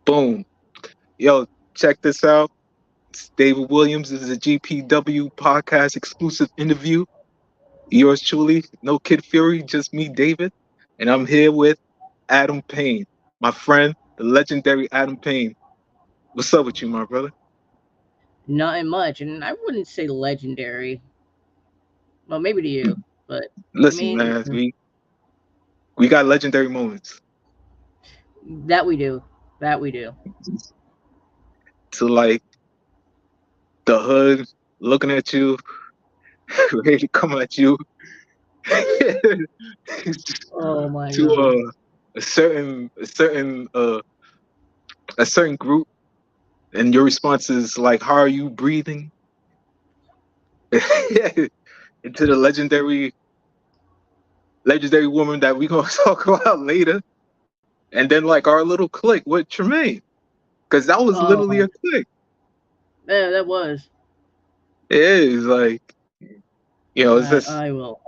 Boom. Yo, check this out. It's David Williams. This is a GPW podcast exclusive interview. Yours truly, no Kid Fury, just me, David. And I'm here with Adam Payne, my friend, the legendary Adam Payne. What's up with you, my brother? Nothing much, and I wouldn't say legendary. Well, maybe to you, but to Listen, me, man, we got legendary moments. that we do. That we do. To like the hood looking at you, ready to come at you. Oh my to god. a certain group, and your response is like, "How are you breathing?" Into the legendary woman that we gonna talk about later, and then like our little clique with Tremaine, because that was literally Oh, a clique. yeah, that was. It is like, it's just I will.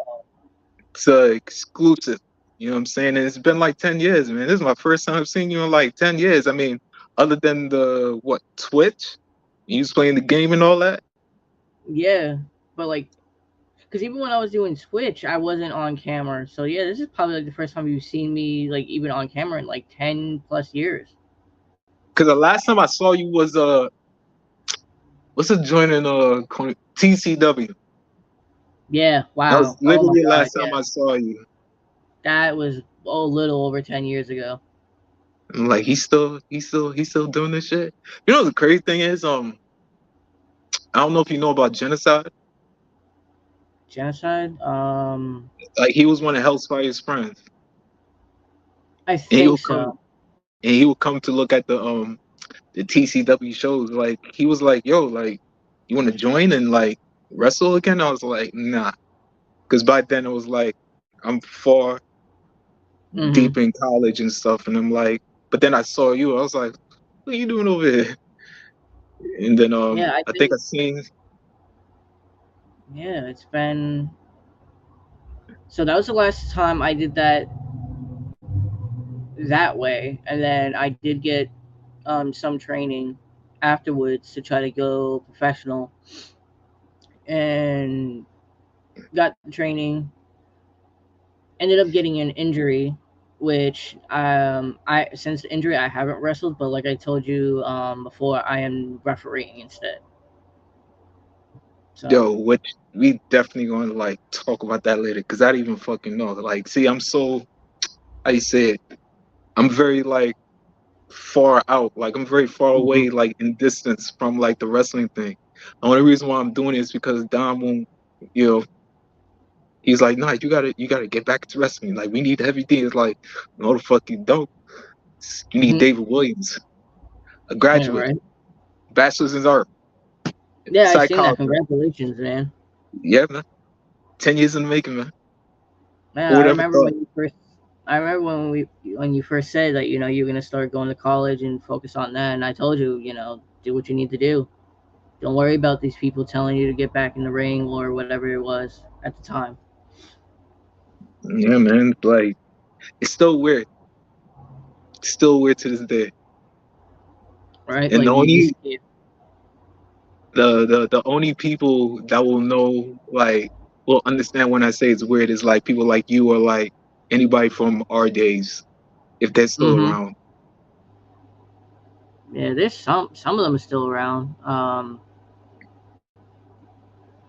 it's exclusive. You know what I'm saying? And it's been like 10 years, man. This is my first time seeing you in like 10 years. I mean, other than the what Twitch, you was playing the game and all that. Yeah, but like, because even when I was doing Switch, I wasn't on camera. So yeah, this is probably like the first time you've seen me like even on camera in like 10 plus years. Because the last time I saw you was what's it joining TCW. Yeah. That was Wow. Oh my literally the god. last time Yeah. I saw you. That was a little over 10 years ago. I'm like, he's still doing this shit. You know the crazy thing is, I don't know if you know about genocide. Genocide. Like he was one of Hellfire's friends, I and he think would come so. and he would come to look at the TCW shows. Like he was like, "Yo, like, you want to join and like wrestle again?" I was like, "Nah," because by then it was like I'm far Mm-hmm. deep in college and stuff, and I'm like, but then I saw you. I was like, "What are you doing over here?" And then Yeah, I I think I think. seen. Yeah, it's been. So that was the last time I did that way, and then I did get some training afterwards to try to go professional, and got the training. Ended up getting an injury, which I since the injury I haven't wrestled, but like I told you before, I am refereeing instead. So Yo, which we definitely going to like talk about that later because I don't even fucking know. Like, see, I'm so how you say it. I'm very like far out. Like, I'm very far mhm. away, like in distance from like the wrestling thing. The only reason why I'm doing it is because Dom won't, you know, he's like, nah, you gotta get back to wrestling. Like, we need everything. It's like, no, the fuck you don't. You need David Williams, a Yeah, graduate, right. bachelor's in art, Yeah, I seen that. psychology. Congratulations, man. Yeah, man. 10 years in the making, man. Yeah, Who I would ever remember thought? when you first. I remember when you first said that you're gonna start going to college and focus on that, and I told you do what you need to do. Don't worry about these people telling you to get back in the ring or whatever it was at the time, Yeah, man. Like, it's still weird. Still weird to this day. right? And Like the you only just get. the only people that will know, like, will understand when I say it's weird is like people like you or like anybody from our days, if they're still Mm-hmm. around. Yeah, there's some of them are still around.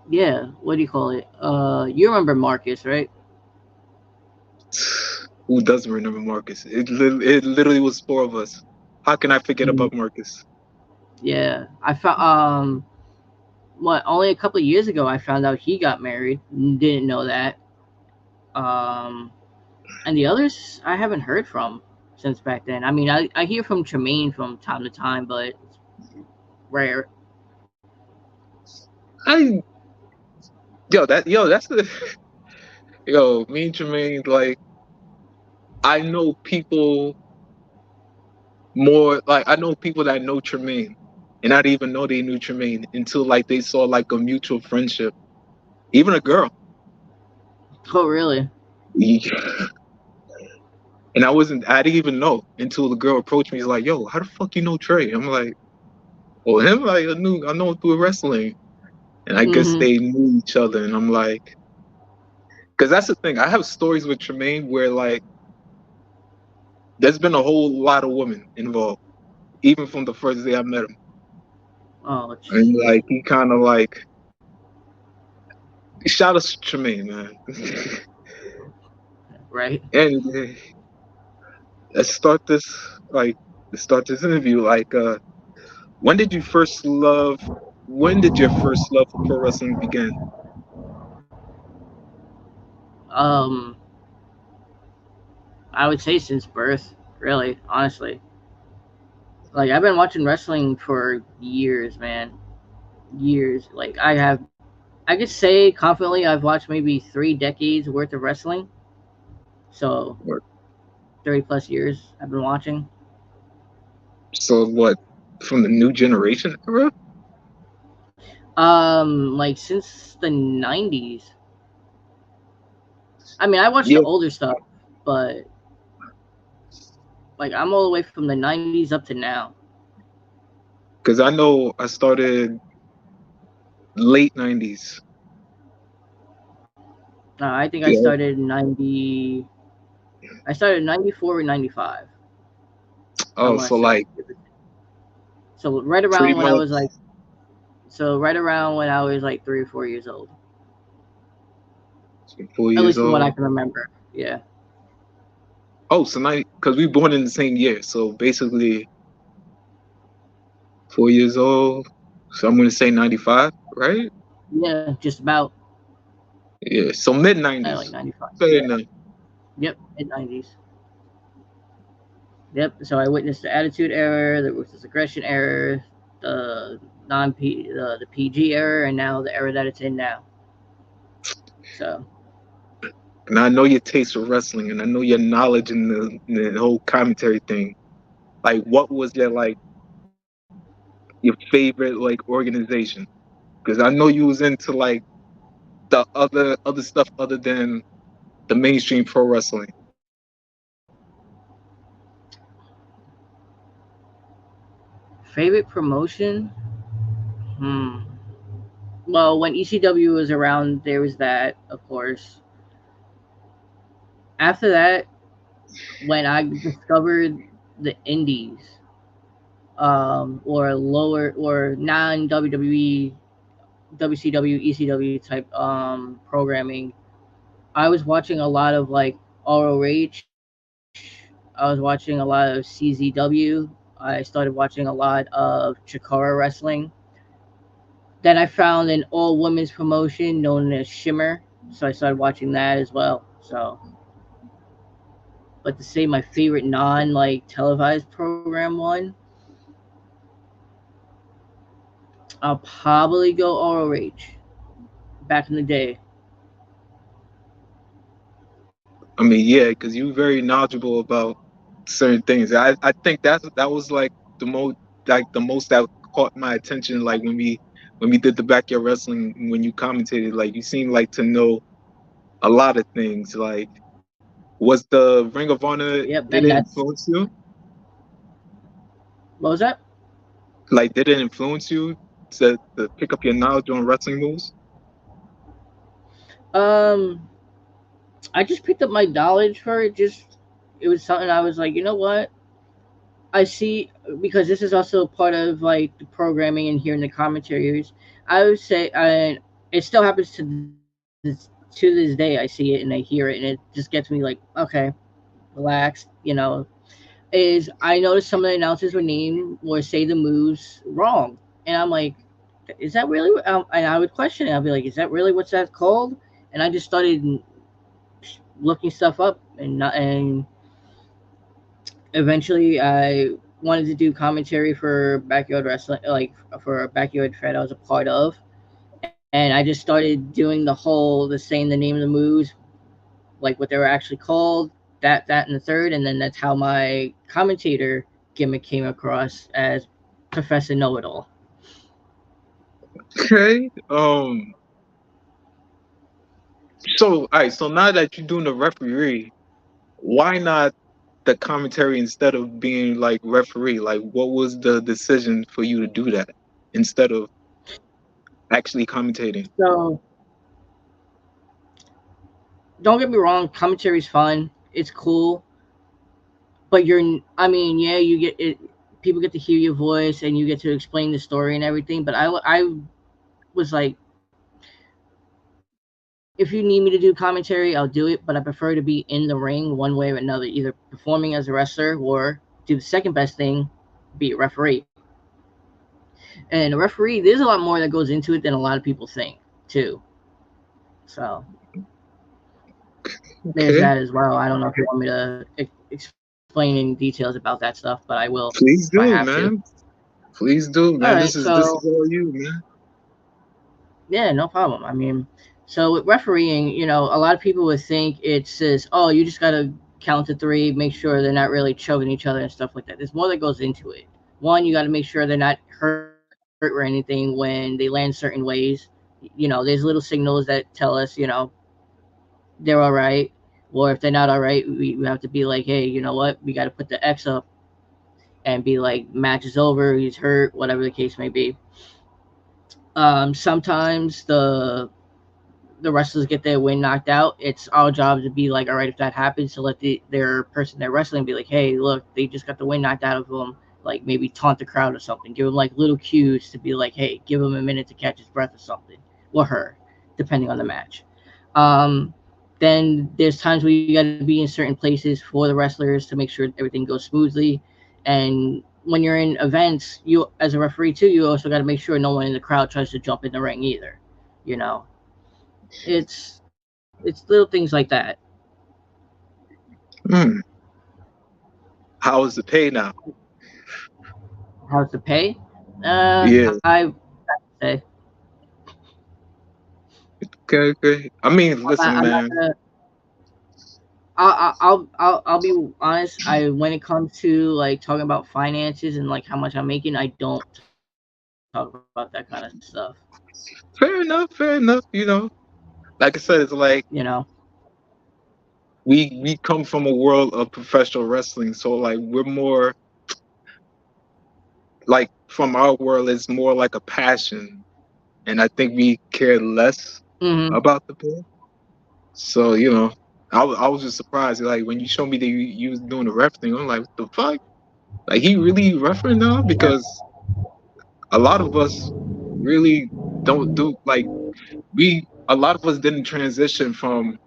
Yeah, what do you call it? You remember Marcus, right? Who doesn't remember Marcus? It literally was four of us. How can I forget Mm, about Marcus? yeah, I found what only a couple of years ago I found out he got married. Didn't know that. Um, and the others I haven't heard from since back then. I mean, I hear from Tremaine from time to time, but it's rare. I that's the me and Jermaine, like, I know people more, like I know people that know Tremaine and not even know they knew Tremaine until like they saw like a mutual friendship. Even a girl. Oh, really? And And I didn't even know until the girl approached me. He's like, "Yo, how the fuck you know Trey?" I'm like, "Well, him, like I know him through wrestling." And I guess Mm-hmm. they knew each other. And I'm like, because that's the thing. I have stories with Tremaine where like there's been a whole lot of women involved, even from the first day I met him. Oh, And jeez. like he kind of like shout out to Tremaine, man. Right. And let's start this like let's start this interview. Like, when did you first love? When did your first love for pro wrestling begin? Um, I would say since birth, really, honestly. Like I've been watching wrestling for years, man. Years. Like I could say confidently I've watched maybe 3 decades worth of wrestling. So Or- 30 plus years I've been watching. So what? From the new generation era? Like since the '90s. I mean, I watched the Yeah, older stuff, but like I'm all the way from the '90s up to now. because I know I started late '90s. I think I Yeah. started in '90. I started in '94 or '95. I Oh, want so to say. like So right pretty around when I much. was like, so right around when I was like 3 or 4 years old, 4 at years least from what I old. can remember. Yeah. Oh, so now because we born in the same year, so basically 4 years old. So I'm gonna say '95, right? Yeah, just about Yeah. So mid like '90s. '95. Say Yeah. no. Yep. Mid '90s. Yep. So I witnessed the Attitude Era, the Ruthless Aggression Era, the the PG era, and now the era that it's in now. So And I know your taste for wrestling, and I know your knowledge in the whole commentary thing. Like, what was your favorite like organization? Because I know you was into like the other stuff other than the mainstream pro wrestling. favorite promotion. Hmm. Well, when ECW was around, there was that, of course. After that, when I discovered the indies, or lower or non WWE, WCW, ECW type programming, I was watching a lot of like Oral Rage. I was watching a lot of CZW. I started watching a lot of Chikara wrestling. Then I found an all women's promotion known as Shimmer, so I started watching that as well. So, but to say my favorite non like televised program one, I'll probably go Oral Rage. Back in the day. I mean, yeah, because you're very knowledgeable about certain things. I think that was like the most that caught my attention. Like when we did the backyard wrestling, when you commentated, like you seemed like to know a lot of things. Like, was the Ring of Honor, Yep, did and it that's influence you? what was that? Like, did it influence you to pick up your knowledge on wrestling moves? Um, I just picked up my knowledge for it. Just it was something I was like, you know what? I see because this is also part of like the programming and hearing the commentaries. I would say, and it still happens to this day. I see it and I hear it, and it just gets me like, okay, relaxed. Is I noticed some of the announcers would name or say the moves wrong, and I'm like, is that really? And I would question it. I'd be like, is that really what's that called? And I just started looking stuff up, and eventually I wanted to do commentary for backyard wrestling, like for a backyard fed I was a part of, and I just started doing the saying the name of the moves, like what they were actually called, that, and the third, and then that's how my commentator gimmick came across as Professor Know It All. Okay. So all right. So now that you're doing the referee, why not? the commentary instead of being like referee? Like, what was the decision for you to do that instead of actually commentating? So don't get me wrong, commentary's fun. It's cool, but I mean, yeah, you get it. People get to hear your voice, and you get to explain the story and everything. But I was like, if you need me to do commentary, I'll do it. But I prefer to be in the ring one way or another, either performing as a wrestler or do the second best thing, be a referee. And a referee, there's a lot more that goes into it than a lot of people think, too. So there's Okay, that as well. I don't know if you want me to explain any details about that stuff, but I will if please I have do, to. man. Please do, All man. right, This is so all you, man. yeah, no problem. I mean, so with refereeing, a lot of people would think it says, oh, you just gotta count to three, make sure they're not really choking each other and stuff like that. There's more that goes into it. One, you got to make sure they're not hurt or anything when they land certain ways. There's little signals that tell us, they're all right. Or if they're not all right, we have to be like, hey, you know what? We got to put the X up and be like, match is over, he's hurt, whatever the case may be. Sometimes the wrestlers get their win knocked out. It's our job to be like, all right, if that happens, to let their person they're wrestling be like, hey, look, they just got the win knocked out of them. Like maybe taunt the crowd or something. Give them like little cues to be like, hey, give him a minute to catch his breath or something, or her, depending on the match. Um, then there's times where you got to be in certain places for the wrestlers to make sure everything goes smoothly. And when you're in events, you as a referee too, you also got to make sure no one in the crowd tries to jump in the ring either. You know, it's little things like that. Hmm. How is the pay now? How's the pay? Yeah. I say Okay, okay. I mean, listen, I'm not man. gonna. I'll be honest. I when it comes to like talking about finances and like how much I'm making, I don't talk about that kind of stuff. Fair enough, fair enough. Like I said, it's like You know. we come from a world of professional wrestling, so like we're more like from our world, it's more like a passion, and I think we care less Hmm. about the pay. So I was just surprised. Like when you showed me that you was doing the ref thing, I'm like, what the fuck? Like he really referring now Yeah. because a lot of us really don't do like we. A lot of us didn't transition from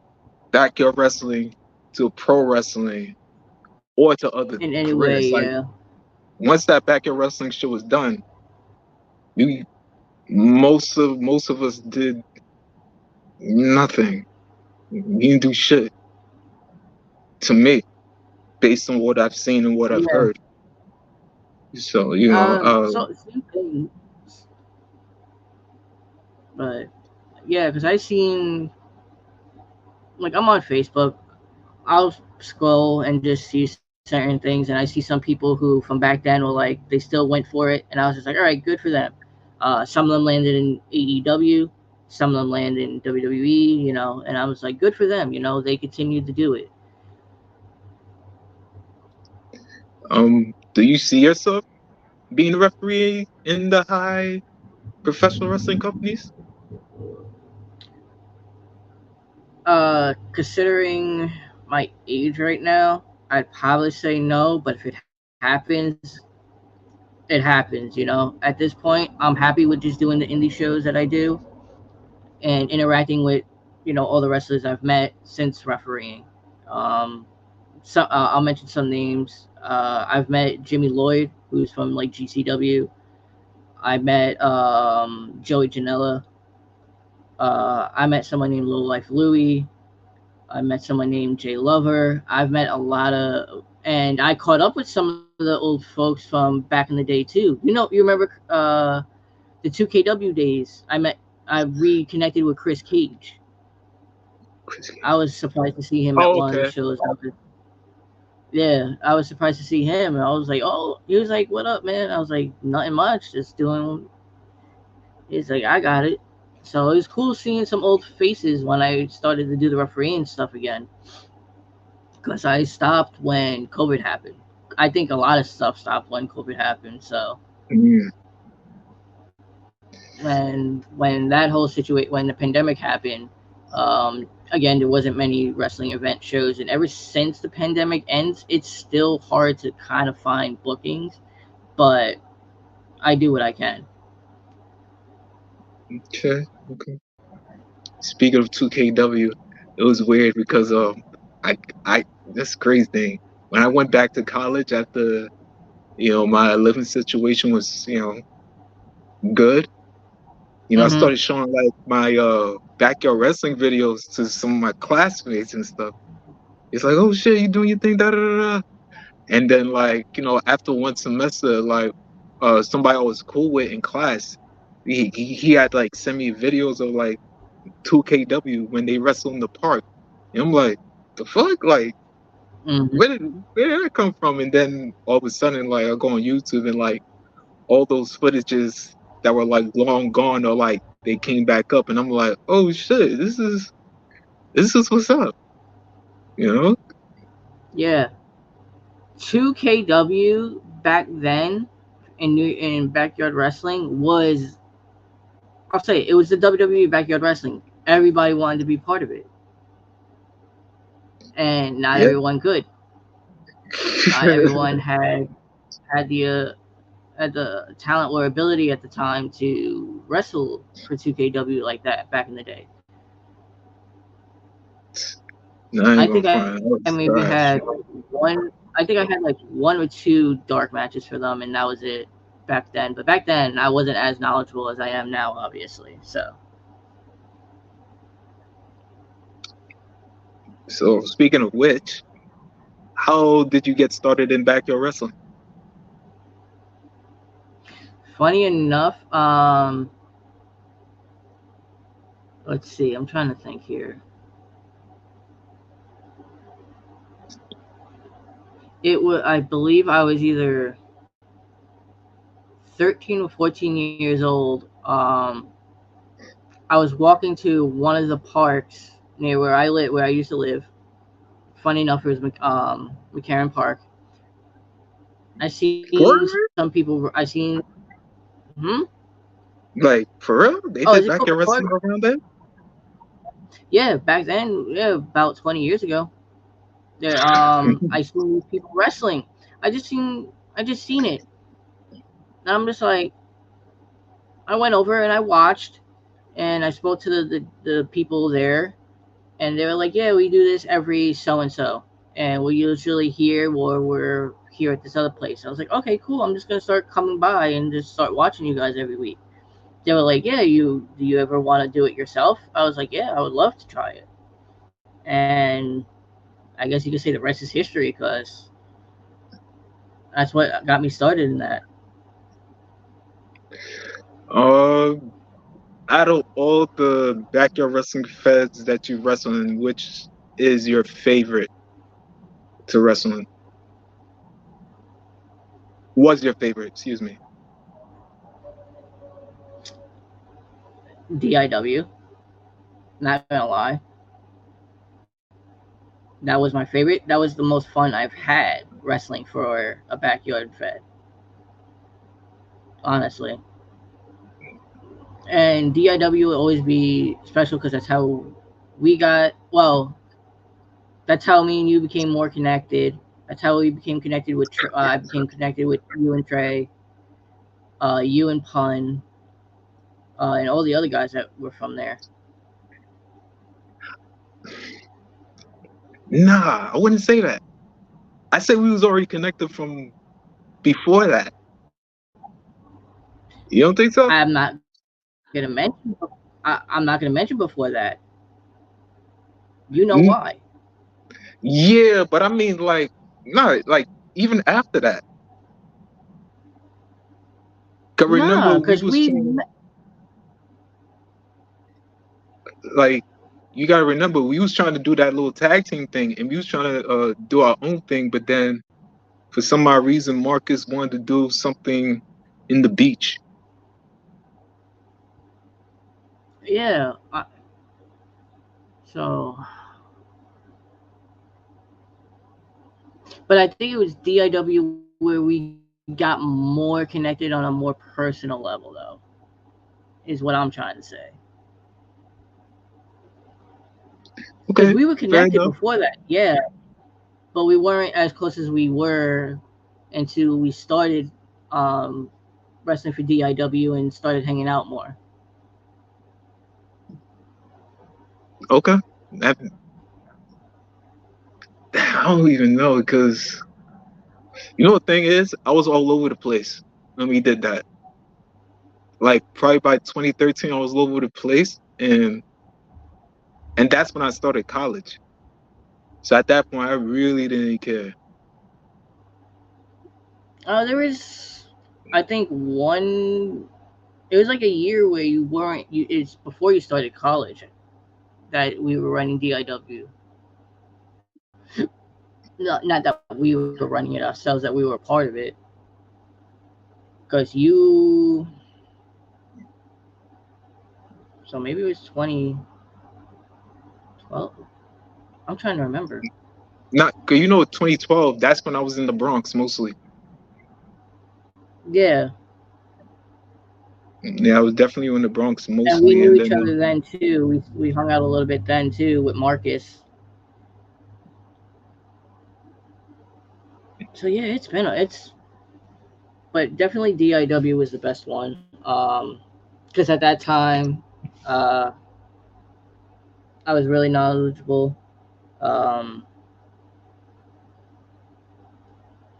backyard wrestling to pro wrestling or to other In any way, careers. Like yeah. once that backyard wrestling shit was done, we most of us did nothing. We didn't do shit to me, based on what I've seen and what I've Yeah. heard. So So same thing, but yeah, because I seen like I'm on Facebook. I'll scroll and just see certain things, and I see some people who from back then were like they still went for it, and I was just like, all right, good for them. Some of them landed in AEW, some of them landed in WWE, and I was like, good for them. They continued to do it. do you see yourself being a referee in the high professional wrestling companies? Considering my age right now, I'd probably say no, but if it happens, it happens. At this point, I'm happy with just doing the indie shows that I do and interacting with all the wrestlers I've met since refereeing. Um, I'll mention some names. I've met Jimmy Lloyd, who's from like GCW. I met Joey Janela. I met someone named Low Life Louie. I met someone named Jay Lover. I've met a lot of, and I caught up with some of the old folks from back in the day too. You remember the 2KW days. I reconnected with Chris Cage. I was surprised to see him at Oh, one of the okay. shows. Yeah, I was surprised to see him, and I was like, "Oh," he was like, "What up, man?" I was like, "Nothing much, just doing." He's like, "I got it." So it was cool seeing some old faces when I started to do the refereeing stuff again. because I stopped when COVID happened. I think a lot of stuff stopped when COVID happened. So Mm, when that whole situation, when the pandemic happened, again there wasn't many wrestling event shows, and ever since the pandemic ends, it's still hard to kind of find bookings, but I do what I can. okay, okay. Speaking of 2KW, it was weird because I I this crazy thing. When I went back to college after my living situation was good. I Mm-hmm. started showing like my backyard wrestling videos to some of my classmates and stuff. It's like, oh shit, you doing your thing, da da da. Da. And then like after one semester, like somebody I was cool with in class, he had like send me videos of like 2KW when they wrestle in the park. And I'm like, the fuck? Like, Mm-hmm. where did that come from? And then all of a sudden, like, I go on YouTube and like all those footages that were like long gone or like they came back up, and I'm like, oh shit, this is what's up, you know? Yeah, 2KW back then in backyard wrestling was, I'll say it was the WWE backyard wrestling. Everybody wanted to be part of it, and not Yeah. everyone could. Not everyone had the talent or ability at the time to wrestle for 2KW like that back in the day. No, I I ain't think gonna I find. That maybe was had like trash. one. I think I had like one or two dark matches for them, and that was it back then. But back then, I wasn't as knowledgeable as I am now, obviously. So So speaking of which, how did you get started in backyard wrestling? funny enough, let's see. I'm trying to think here. It was, I believe, I was either 13 or 14 years old. I was walking to one of the parks near where I used to live. Funny enough, it was McCarran Park. I seen some Word? people. I seen. Hmm? Like for real? They Oh, is did it called backyard the park? wrestling around there? Yeah, back then, yeah, about 20 years ago. There, I seen these people wrestling. I just seen it, and I'm just like, I went over and I watched, and I spoke to the people there, and they were like, yeah, we do this every so and so, and we're usually here or we're here at this other place. I was like, okay, cool. I'm just gonna start coming by and just start watching you guys every week. They were like, yeah, you do you ever want to do it yourself? I was like, yeah, I would love to try it. And I guess you could say the rest is history because that's what got me started in that. Uh, out of all the backyard wrestling feds that you wrestle in, which is your favorite to wrestle in? Was your favorite? Excuse me. DIW, not gonna lie, that was my favorite. That was the most fun I've had wrestling for a backyard fed, honestly. And DIW will always be special because that's how we got. Well, that's how me and you became more connected. That's how we became connected with. I became connected with you and Trey, you and Pun, and all the other guys that were from there. Nah, I wouldn't say that. I say we was already connected from before that. You don't think so? I'm not gonna mention. I'm not gonna mention before that. You know why? N- Yeah, but I mean, like, no, like even after that. Cause remember, Nah, we cause was we. trying, like, you gotta remember, we was trying to do that little tag team thing, and we was trying to do our own thing, but then for some odd reason, Marcus wanted to do something in the beach. Yeah. So But I think it was DIW where we got more connected on a more personal level, though, is what I'm trying to say. Because we Okay, were fair connected enough. before that, yeah, but we weren't as close as we were until we started um, wrestling for DIW and started hanging out more. Okay. That, I don't even know because you know what thing is, I was all over the place when we did that. Like probably by 2013, I was all over the place, and that's when I started college. So at that point, I really didn't care. There was, I think, one. It was like a year where you weren't. You it's before you started college that we were running DIW. Not that we were running it ourselves, that we were a part of it. Because you, so maybe it was 2012. I'm trying to remember. Not, cause you know, 2012. That's when I was in the Bronx mostly. Yeah, Yeah, I was definitely in the Bronx and we mostly, knew and each then other then too. We hung out a little bit then too with Marcus. So yeah, it's but definitely DIW was the best one. Because at that time, uh, I was really knowledgeable. Um,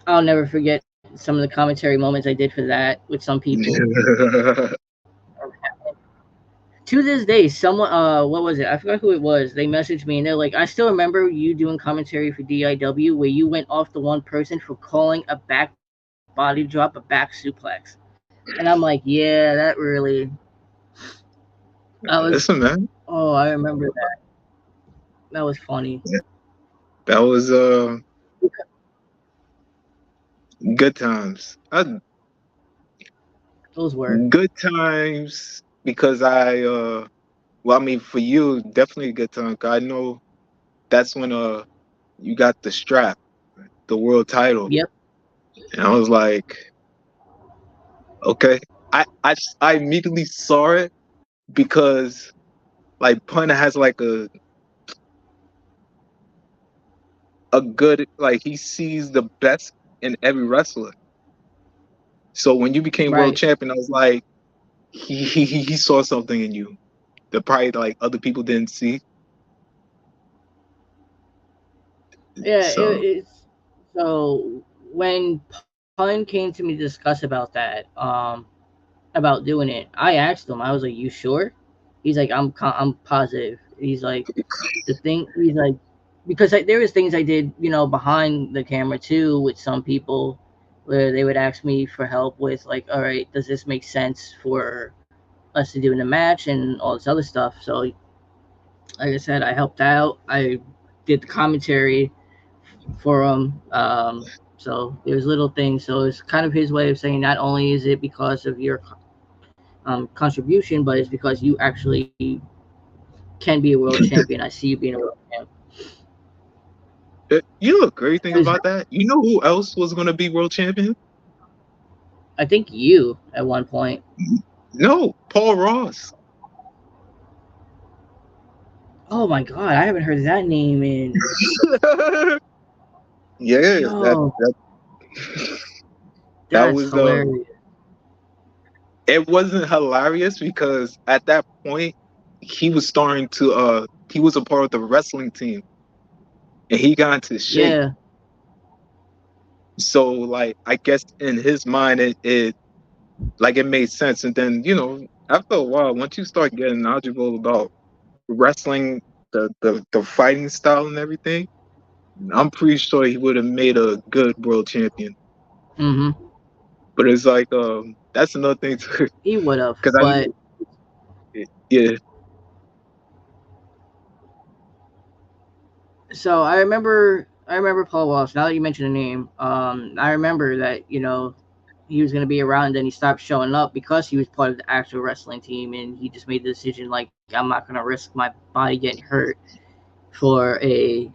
I'll never forget some of the commentary moments I did for that with some people. To this day, someone what was it? I forgot who it was. They messaged me and they're like, I still remember you doing commentary for DIW where you went off the one person for calling a back body drop a back suplex. And I'm like, yeah, that really I was listen, man. oh, I remember that. That was funny. Yeah, that was good times. Those were. Good times because well, I mean, for you, definitely a good time. 'Cause I know that's when you got the strap, the world title, Yep. and I was like, okay. I immediately saw it because like Pun has like a good like he sees the best in every wrestler. So when you became world Right. champion, I was like, he saw something in you that probably like other people didn't see. Yeah, So it's so when Pun came to me to discuss about that, about doing it, I asked him. I was like, "You sure?" He's like, I'm positive." He's like, "The thing." He's like, because there was things I did, behind the camera too with some people, where they would ask me for help with like, "All right, does this make sense for us to do in the match and all this other stuff?" So, like I said, I helped out. I did the commentary for him. So there's little things. So it's kind of his way of saying not only is it because of your contribution, but it's because you actually can be a world champion. I see you being a world champ. you know the great thing 'Cause about that? You know who else was gonna be world champion? I think you at one point. No, Paul Ross. Oh my god, I haven't heard that name in Yeah, yo. that That's was hilarious. it wasn't hilarious because at that point he was starting to he was a part of the wrestling team and he got into shape. Yeah. So like I guess in his mind it like it made sense. And then, after a while, once you start getting knowledgeable about wrestling, the fighting style and everything, I'm pretty sure he would have made a good world champion. Mm-hmm. But it's like that's another thing too, He would have, because I but know yeah. so I remember Paul Walsh. Now that you mention the name, I remember that he was going to be around, and then he stopped showing up because he was part of the actual wrestling team, and he just made the decision like I'm not going to risk my body getting hurt for a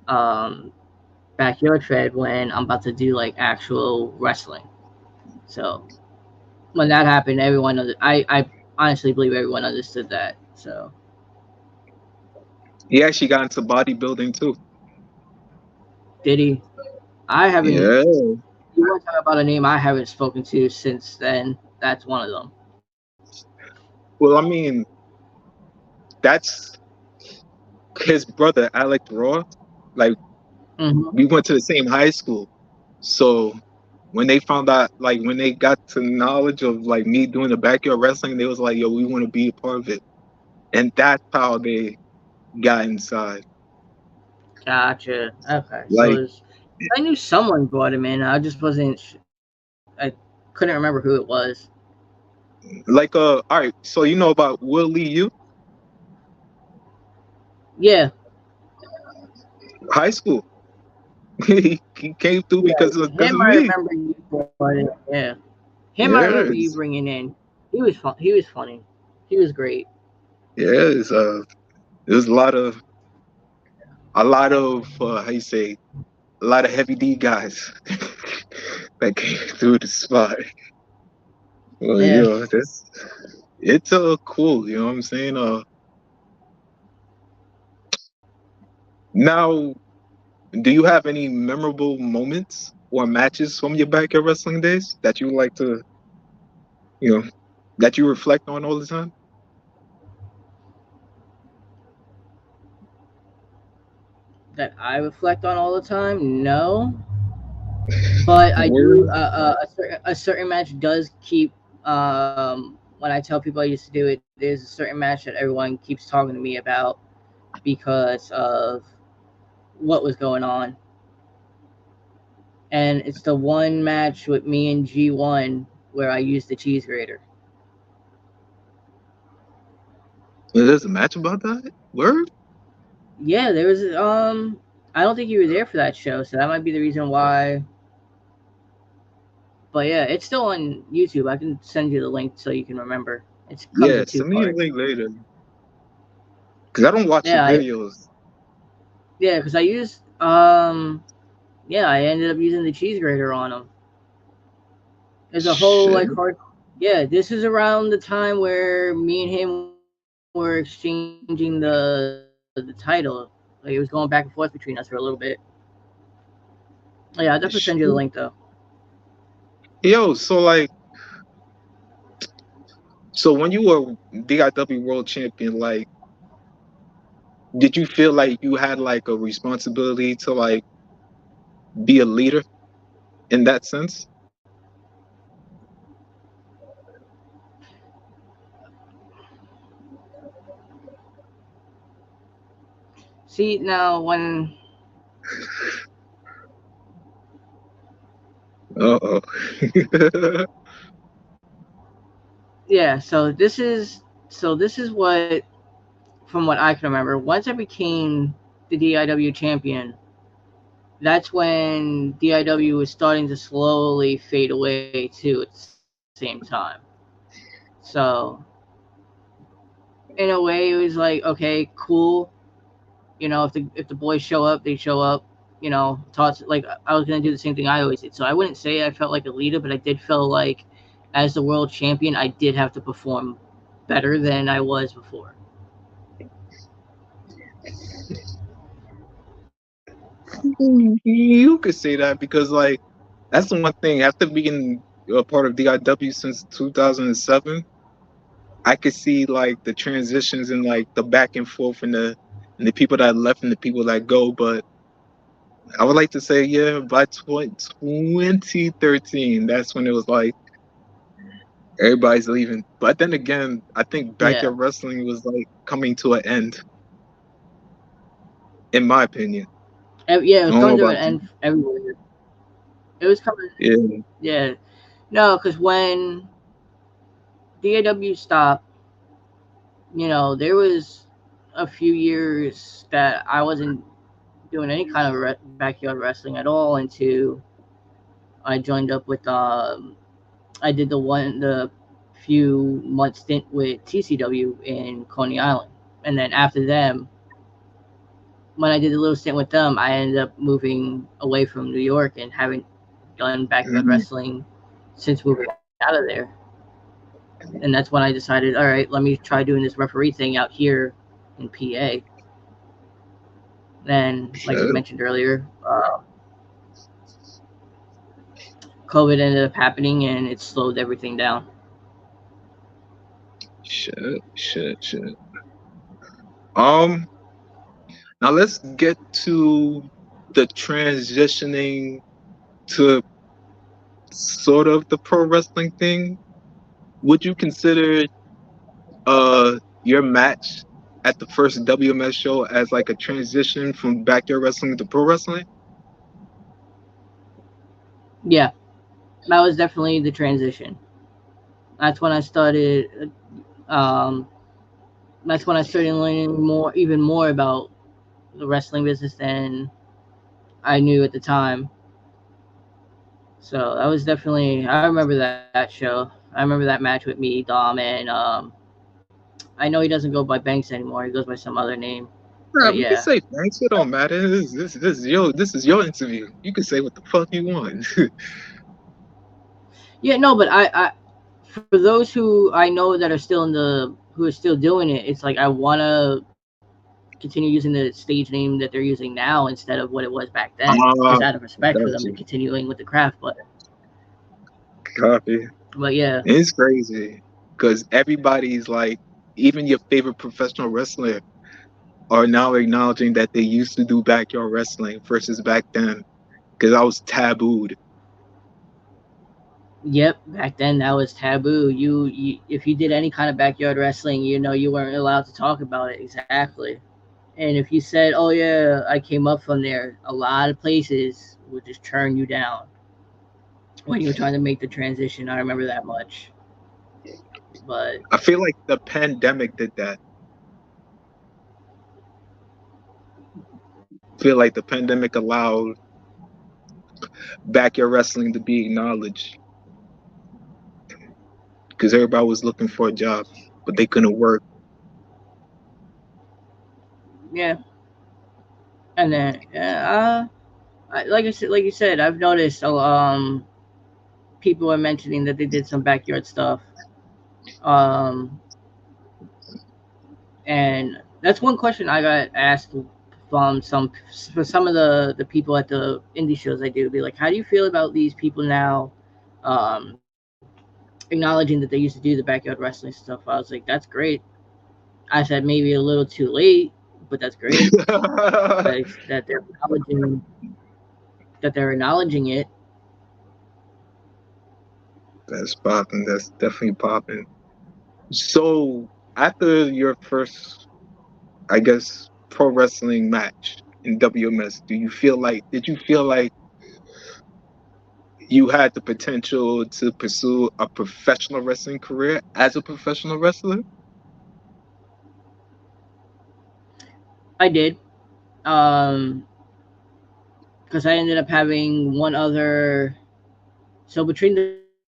um backyard fed when I'm about to do like actual wrestling. So when that happened, I honestly believe everyone understood that. So He actually got into bodybuilding too. did he? I haven't. Yeah. You want to talk about a name I haven't spoken to since then? That's one of them. Well, I mean, that's his brother, Alec Ross. Like, Hmm. we went to the same high school. So when they found out, like, when they got to knowledge of like me doing the backyard wrestling, they was like, "Yo, we want to be a part of it," and that's how they got inside. Gotcha. Okay, so Like, I knew someone brought him in. I just wasn't. I couldn't remember who it was. all right. So you know about Will Lee? You Yeah, high school. He came through because him. of I me. remember you brought in. Yeah, him. I remember you Yes, bringing in. He was fun. He was funny. He was great. yes. There's a lot of how you say, a lot of heavy D guys that came through the spot. Well, Yeah. that's it's cool. You know what I'm saying? Now, do you have any memorable moments or matches from your backyard wrestling days that you like to, you know, that you reflect on all the time? That I reflect on all the time. No, but I do. Word. A certain match does keep. When I tell people I used to do it, there's a certain match that everyone keeps talking to me about because of what was going on, and it's the one match with me and G1 where I used the cheese grater. There's a match about that. Word. Yeah, there was. I don't think you were there for that show, so that might be the reason why. But yeah, it's still on YouTube. I can send you the link so you can remember. It comes Yeah, in two send me a parts. link later because I don't watch the Yeah, videos. yeah, because I used yeah, I ended up using the cheese grater on them. There's a whole Shit. like hard. Yeah, this is around the time where me and him were exchanging the title. Like it was going back and forth between us for a little bit. Yeah, I'll definitely send you the link though. Yo, so when you were DIW World Champion, like, did you feel like you had like a responsibility to like be a leader in that sense? See now when Uh-oh. yeah, so this is what from what I can remember. Once I became the DIW champion, that's when DIW was starting to slowly fade away too at the same time. So in a way, it was like, okay, cool. If the boys show up, they show up. Taught like I was gonna do the same thing I always did. So I wouldn't say I felt like a leader, but I did feel like as the world champion, I did have to perform better than I was before. You could say that because like that's the one thing after being a part of DIW since 2007, I could see like the transitions and like the back and forth and the people that left and the people that go. But I would like to say, yeah, by 2013, that's when it was like everybody's leaving. But then again, I think Yeah. backyard wrestling was like coming to an end, in my opinion. Yeah, it I was don't know coming to an about you. end everywhere. It was coming. Yeah, Yeah. No, because when DAW stopped, there was a few years that I wasn't doing any kind of backyard wrestling at all until I joined up with I did the few month stint with TCW in Coney Island, and then after them, when I did a little stint with them, I ended up moving away from New York and haven't done backyard Mm, wrestling since moving out of there. And that's when I decided, all right, let me try doing this referee thing out here in PA. Then, like I shit, mentioned earlier, COVID ended up happening and it slowed everything down. shit. Um, Now let's get to the transitioning to sort of the pro wrestling thing. Would you consider your match at the first WMS show as like a transition from backyard wrestling to pro wrestling? Yeah, that was definitely the transition. That's when I started. Um, that's when I started learning more, even more about the wrestling business than I knew at the time. So that was definitely. I remember that show. I remember that match with me, Dom, and I know he doesn't go by Banks anymore. He goes by some other name. Nah, But we can yeah, say thanks. It don't matter. This is your interview. You can say what the fuck you want. yeah, no, but for those who I know that are still in the who are still doing it, it's like I want to continue using the stage name that they're using now instead of what it was back then, Ah, just out of respect for got them and you. continuing with the craft. Copy. But yeah, It's crazy because everybody's like, even your favorite professional wrestler are now acknowledging that they used to do backyard wrestling versus back then because I was tabooed. yep, back then that was taboo. You if you did any kind of backyard wrestling, you weren't allowed to talk about it exactly. And if you said, "Oh yeah, I came up from there," a lot of places would just turn you down when you were trying to make the transition. I remember that much. But I feel like the pandemic did that. I feel like the pandemic allowed backyard wrestling to be acknowledged because everybody was looking for a job, but they couldn't work. yeah, and then like you said, I've noticed people are mentioning that they did some backyard stuff. Um, and that's one question I got asked from some of the people at the indie shows I do. Be like, how do you feel about these people now? Um, acknowledging that they used to do the backyard wrestling stuff. I was like, that's great. I said maybe a little too late, but that's great that they're acknowledging it. That's popping. That's definitely popping. So after your first, I guess, pro wrestling match in WMS, did you feel like you had the potential to pursue a professional wrestling career as a professional wrestler? I did. Um, because I ended up having one other. So between the first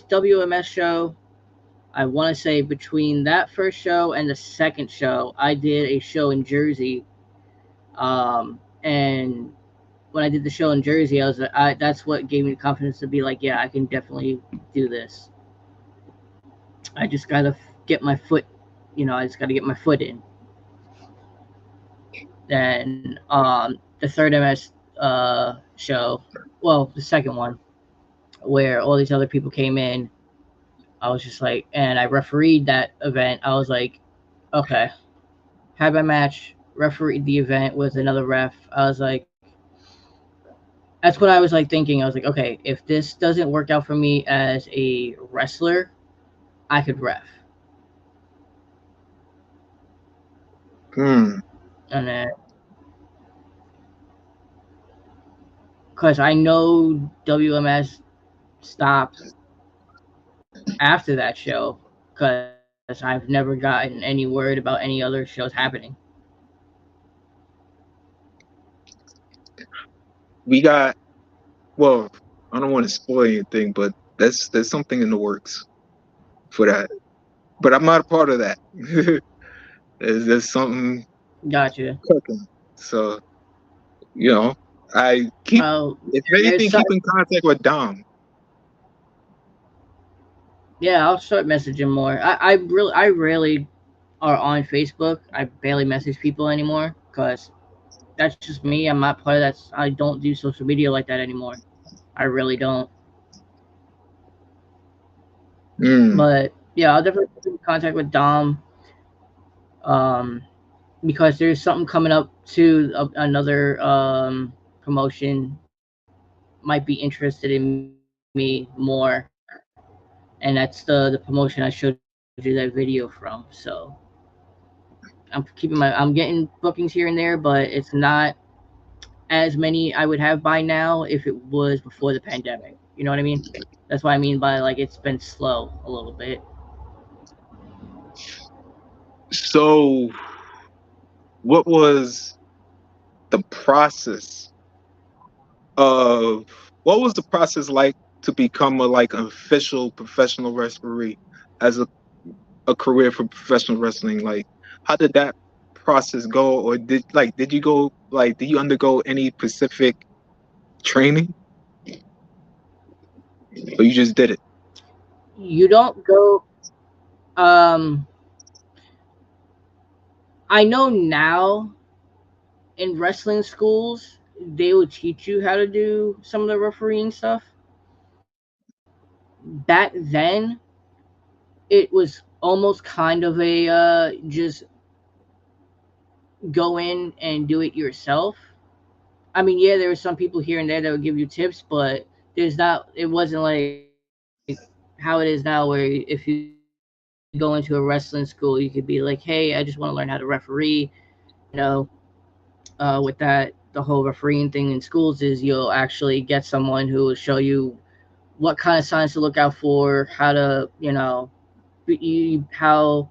WMS show, I want to say between that first show and the second show, I did a show in Jersey. And when I did the show in Jersey, that's what gave me the confidence to be like, yeah, I can definitely do this. I just gotta get my foot, I just gotta get my foot in. Then the third MS show, well, the second one, where all these other people came in, I was just like, and I refereed that event. I was like, okay, had my match, refereed the event with another ref. I was like, that's what I was like thinking. I was like, okay, if this doesn't work out for me as a wrestler, I could ref. Hmm. And then, because I know WMS stopped after that show, because I've never gotten any word about any other shows happening. We got, well, I don't want to spoil anything, but there's something in the works for that. But I'm not a part of that. There's something Gotcha. cooking. So, you know, I keep, if anything, There's keep in contact with Dom. yeah, I'll start messaging more. I rarely are on Facebook. I barely message people anymore because that's just me. I'm not part of that. I don't do social media like that anymore. I really don't. Mm. But yeah, I'll definitely keep in contact with Dom. Um, because there's something coming up to another promotion might be interested in me more, and that's the promotion I showed you that video from. So I'm getting bookings here and there, but it's not as many I would have by now if it was before the pandemic. You know what I mean? That's what I mean by like it's been slow a little bit. So, what was the process of what was the process like to become a like an official professional referee as a career for professional wrestling? Like, how did that process go, or did you go like did you undergo any specific training, or you just did it? You don't go. Um, I know now in wrestling schools they will teach you how to do some of the refereeing stuff. Back then, it was almost kind of a just go in and do it yourself. I mean, yeah, there were some people here and there that would give you tips, but there's not. It wasn't like how it is now, where if you go into a wrestling school, you could be like, "Hey, I just want to learn how to referee," with that, the whole refereeing thing in schools is you'll actually get someone who will show you what kind of signs to look out for, how to, how.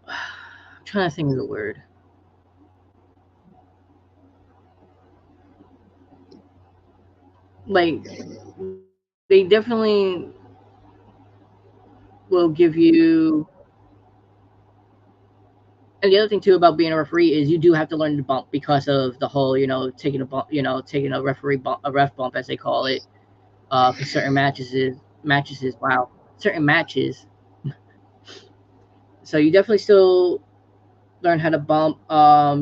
I'm trying to think of the word. Like they definitely will give you. And the other thing too about being a referee is you do have to learn to bump because of the whole, taking a bump, taking a referee bump, a ref bump as they call it, for certain matches. Wow, certain matches. So you definitely still learn how to bump.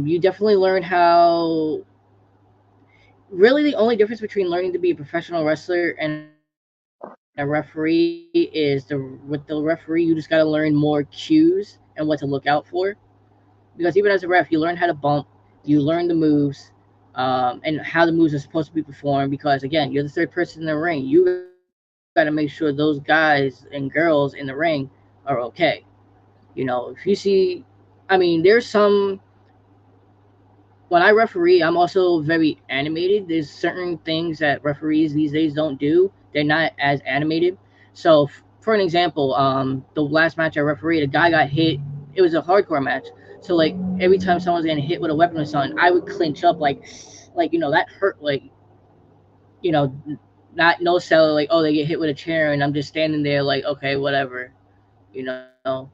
You definitely learn how. Really, the only difference between learning to be a professional wrestler and a referee is with the referee, you just got to learn more cues and what to look out for. Because even as a ref, you learn how to bump, you learn the moves, and how the moves are supposed to be performed. Because again, you're the third person in the ring. You got to make sure those guys and girls in the ring are okay. If you see, I mean, there's some. When I referee, I'm also very animated. There's certain things that referees these days don't do. They're not as animated. So, for an example, the last match I refereed, a guy got hit. It was a hardcore match. So, like every time someone's getting hit with a weapon or something, I would clinch up, like that hurt. Like, you know, not no sell. Like, oh, they get hit with a chair, and I'm just standing there, like, okay, whatever. You know,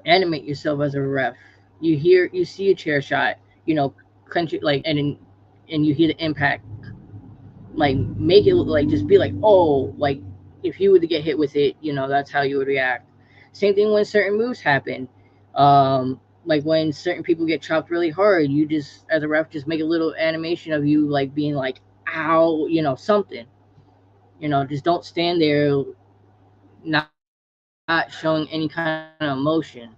animate yourself as a ref. You see a chair shot. You know, clench it like, and you hear the impact. Like, make it look like, just be like, oh, like if you were to get hit with it, that's how you would react. Same thing when certain moves happen. Like when certain people get chopped really hard, you just as a ref just make a little animation of you like being like, ow, something. Just don't stand there not showing any kind of emotion,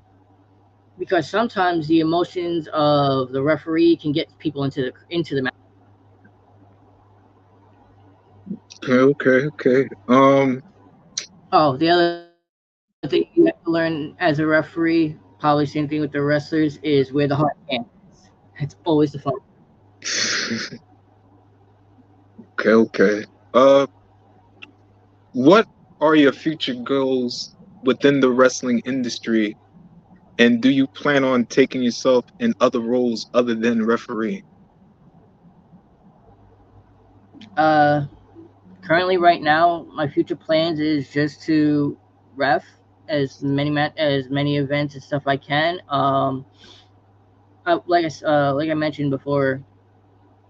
because sometimes the emotions of the referee can get people into the match. Okay, okay, okay. Oh, the other thing you have to learn as a referee, probably same thing with the wrestlers, is where the hard hand is. It's always the fun. Okay, okay. Uh, what are your future goals within the wrestling industry, and do you plan on taking yourself in other roles other than referee? Uh, Currently, right now, my future plans is just to ref as many events and stuff I can. like I mentioned before,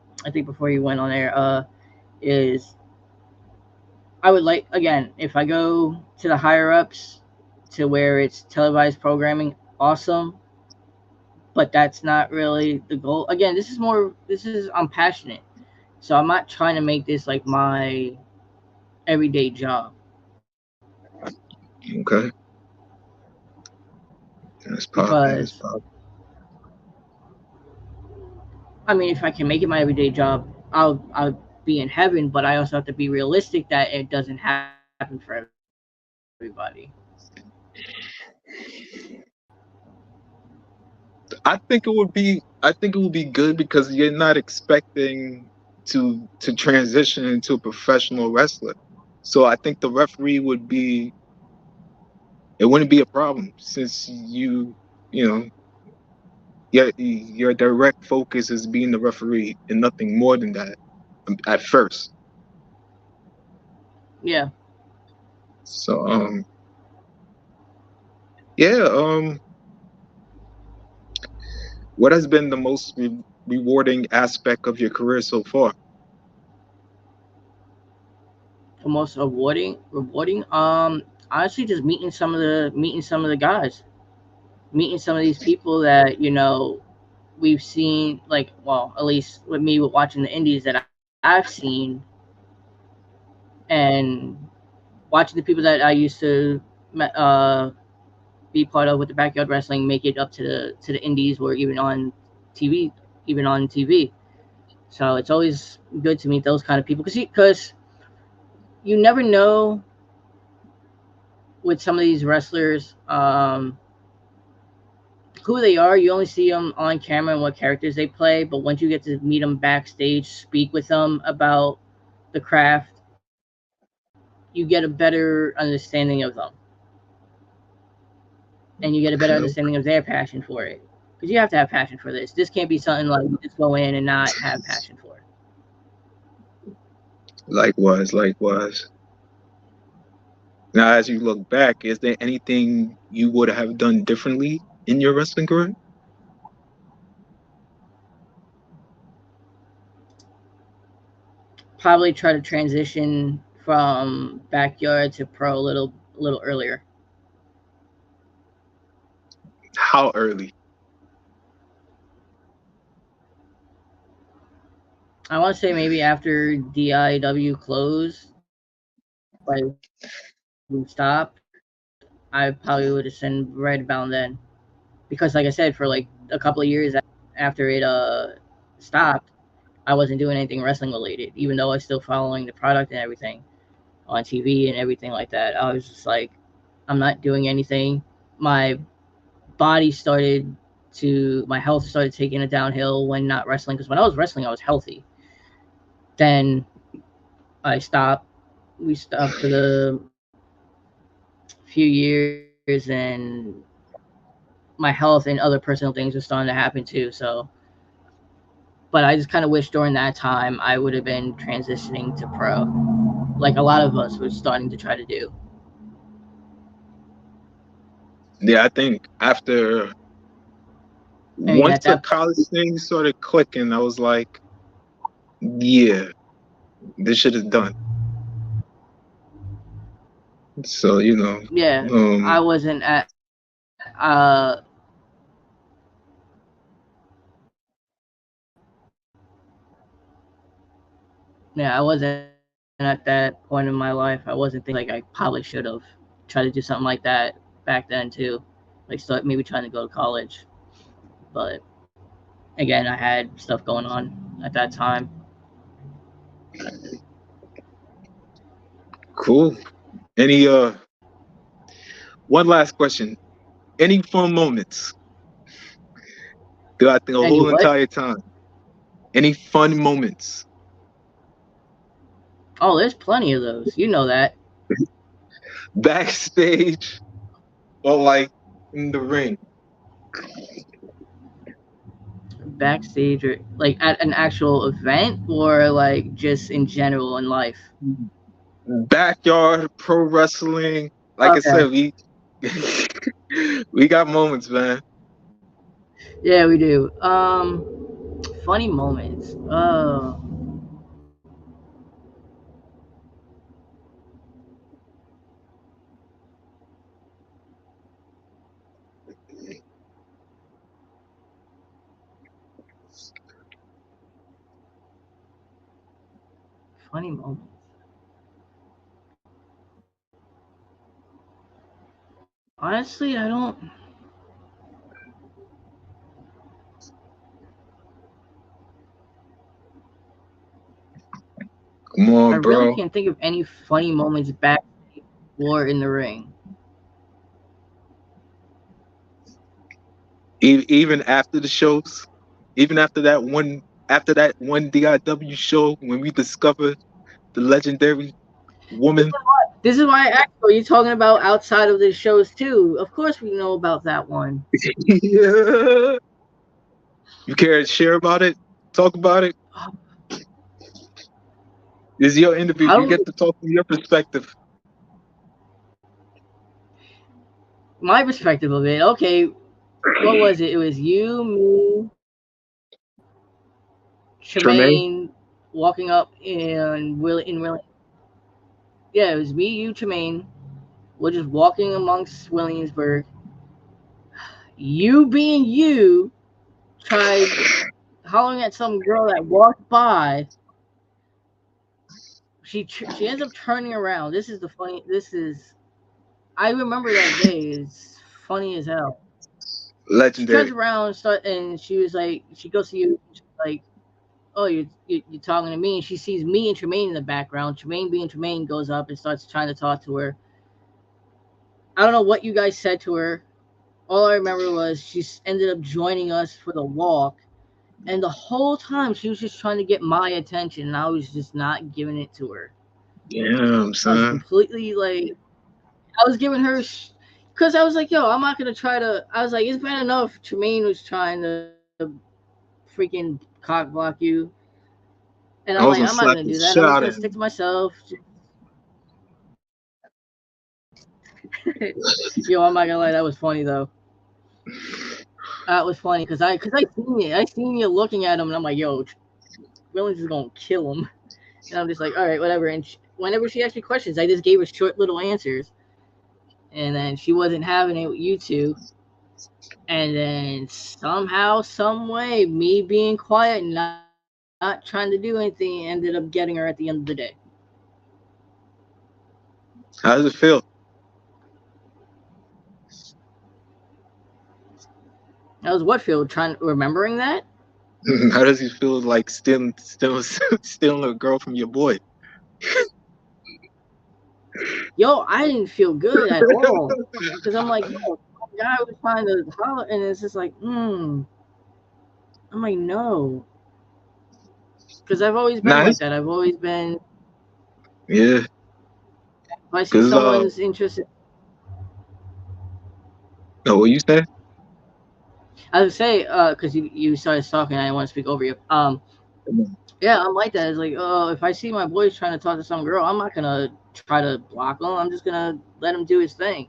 I think before you went on air, is I would like, again, if I go to the higher ups to where it's televised programming, awesome, but that's not really the goal. Again, this is I'm passionate, so I'm not trying to make this like my everyday job Okay, that's popping. That's because popping. I mean, if I can make it my everyday job, I'll be in heaven. But I also have to be realistic that it doesn't happen for everybody. I think it would be. I think it would be good because you're not expecting to transition into a professional wrestler. So I think the referee would be. It wouldn't be a problem since you know, your direct focus is being the referee and nothing more than that at first. Yeah, So yeah, what has been the most rewarding aspect of your career so far? the most rewarding. Honestly, just meeting some of the guys, meeting some of these people that we've seen. Like, well, at least with me, with watching the indies that I've seen, and watching the people that I used to be part of with the backyard wrestling make it up to the indies or TV, even on TV. So it's always good to meet those kind of people because you never know with some of these wrestlers who they are. You only see them on camera and what characters they play, but once you get to meet them backstage, speak with them about the craft, you get a better understanding of them, and you get a better Okay, understanding of their passion for it. Because you have to have passion for this. This can't be something like you just go in and not have passion for it. likewise, likewise. Now, as you look back, is there anything you would have done differently in your wrestling career? Probably try to transition from backyard to pro a little earlier. How early? I want to say maybe after DIW closed, like stopped, I probably would have sent right about then. Because like I said, for like a couple of years after it stopped, I wasn't doing anything wrestling related, even though I was still following the product and everything on TV and everything like that. I was just like, I'm not doing anything. My my health started taking a downhill when not wrestling. Because when I was wrestling, I was healthy. Then I stopped. We stopped for the few years, and my health and other personal things were starting to happen too. So, but I just kind of wish during that time I would have been transitioning to pro, like a lot of us were starting to try to do. Yeah, I think after I mean, once at the that, college thing started clicking, I was like, yeah, this shit is done. So, yeah, I um, wasn't at, yeah, I wasn't at that point in my life. I wasn't thinking like I probably should have tried to do something like that back then too, like start maybe trying to go to college. But again, I had stuff going on at that time. cool. Any one last question. Any fun moments throughout the Any whole what? entire time? Any fun moments Oh, there's plenty of those. You know that. backstage or like in the ring? Backstage or like at an actual event or like just in general in life. Backyard pro wrestling. Like I Okay. said, we we got moments, man. Yeah, we do. Funny moments. Funny moments. Honestly, I don't. Come I on, really bro. can't think of any funny moments back or in the ring. Even after the shows, even after that one DIW show when we discovered the legendary woman. This is why I asked, are you talking about outside of the shows too? Of course we know about that one. Yeah. You care to share about it? Talk about it? This is your interview. How You do get to talk from your perspective. my perspective of it? Okay, what was it? It was you, me, Tremaine? Tremaine, walking up in Will. Yeah, it was me, you, Tremaine. We're just walking amongst Williamsburg. You being you, tried hollering at some girl that walked by. She ends up turning around. This is the funny. This is I remember that day. It's funny as hell. She turns Legendary. around and she was like, she goes to you, she's like, oh, you're talking to me, and she sees me and Tremaine in the background. Tremaine being Tremaine goes up and starts trying to talk to her. I don't know what you guys said to her. All I remember was she ended up joining us for the walk, and the whole time she was just trying to get my attention, and I was just not giving it to her. Damn, I was son. completely like, I was giving her, because I was like, yo, I'm not gonna try to. I was like, it's bad enough Tremaine was trying to freaking cock block you, and I'm I like, was I'm gonna not gonna slap do the that. I'm shit just out gonna of stick to him. myself. Yo, I'm not gonna lie, that was funny though. That was funny because I seen it. I seen you looking at him, and I'm like, yo, Williams is gonna kill him. And I'm just like, all right, whatever. And whenever she asked me questions, I just gave her short little answers. And then she wasn't having it with you two. And then somehow, some way, me being quiet and not trying to do anything ended up getting her at the end of the day. How does it feel? That was what Phil trying remembering that. How does it feel like stealing a girl from your boy? Yo, I didn't feel good at all because I'm like, yo, the guy was trying to holler, and it's just like, I'm like, no, because I've always been like Nice. that. I've always been, Yeah. if I see Cause someone's interested, what you say? I would say, because you started talking, I didn't want to speak over you. Yeah, I'm like that. It's like, oh, if I see my boys trying to talk to some girl, I'm not gonna try to block him. I'm just gonna let him do his thing.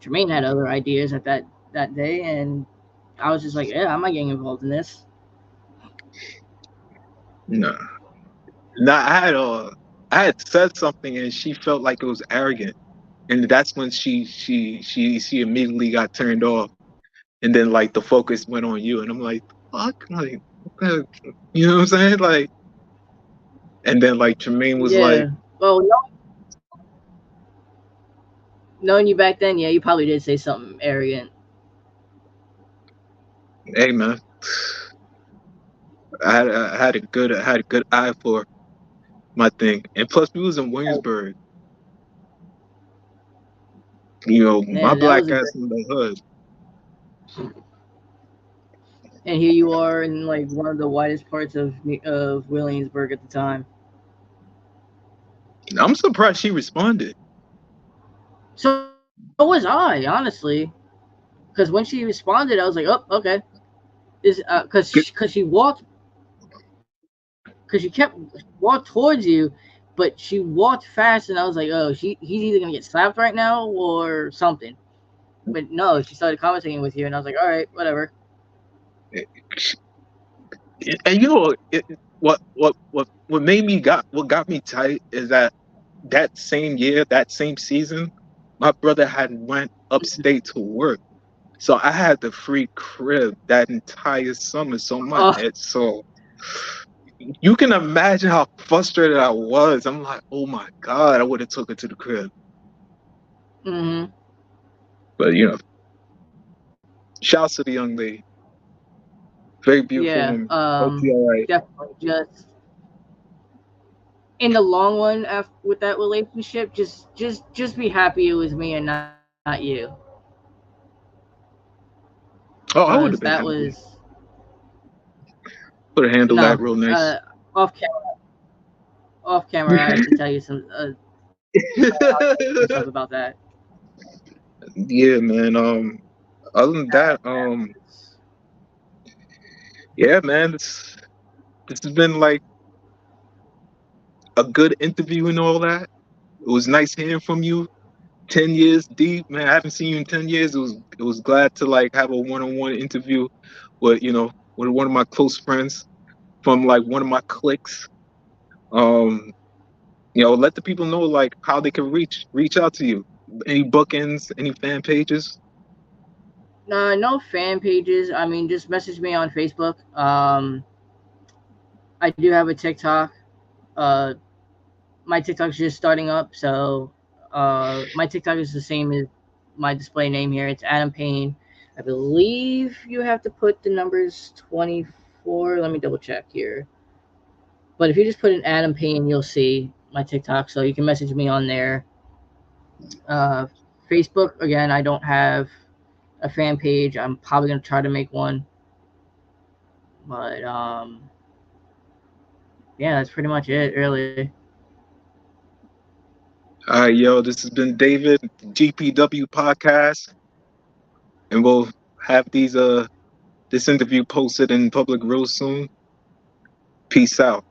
Jermaine had other ideas at that day, and I was just like, yeah, I'm not getting involved in this. No. No, I had said something and she felt like it was arrogant. And that's when she immediately got turned off. And then like the focus went on you. And I'm like, fuck, like you know what I'm saying? Like and then like Tremaine was like, Yeah. Well, knowing you back then, yeah, you probably did say something arrogant. hey man, I had a good eye for my thing. And plus we was in Williamsburg. You know, my Yeah, that black was a ass great. in the hood. And here you are in like one of the widest parts of Williamsburg at the time. I'm surprised she responded. So was I, honestly, because when she responded, I was like, oh, okay. Is because she kept walked towards you, but she walked fast, and I was like, oh, he's either gonna get slapped right now or something. But no, she started commenting with you, and I was like, all right, whatever. And what made me what got me tight is that that same year, that same season, my brother had went upstate to work. So I had the free crib that entire summer. Oh, So you can imagine how frustrated I was. I'm like, oh my God, I would have took her to the crib. mm-hmm. But shouts to the young lady. Very beautiful Yeah. woman. Hope she all right. Definitely. Just in the long run, after with that relationship, just be happy it was me and not you, Oh, because I would that have been was happy. Would have handled no. that real nice. Off off camera, I have to tell you some stuff about that. Yeah, man. Other than that, yeah, man. This has been like a good interview and all that. It was nice hearing from you. 10 years deep, man. I haven't seen you in 10 years. It was glad to like have a one-on-one interview with with one of my close friends from like one of my cliques. Um, let the people know like how they can reach out to you. Any bookings, any fan pages. No fan pages. I mean, just message me on Facebook. I do have a TikTok. Uh, my TikTok's just starting up, so my TikTok is the same as my display name here. It's Adam Payne. I believe you have to put the numbers 24. Let me double check here. But if you just put in Adam Payne, you'll see my TikTok, so you can message me on there. Uh, Facebook, again, I don't have a fan page. I'm probably gonna try to make one, but yeah, that's pretty much it, really. All right, yo, this has been David, GPW podcast, and we'll have this interview posted in public real soon. Peace out.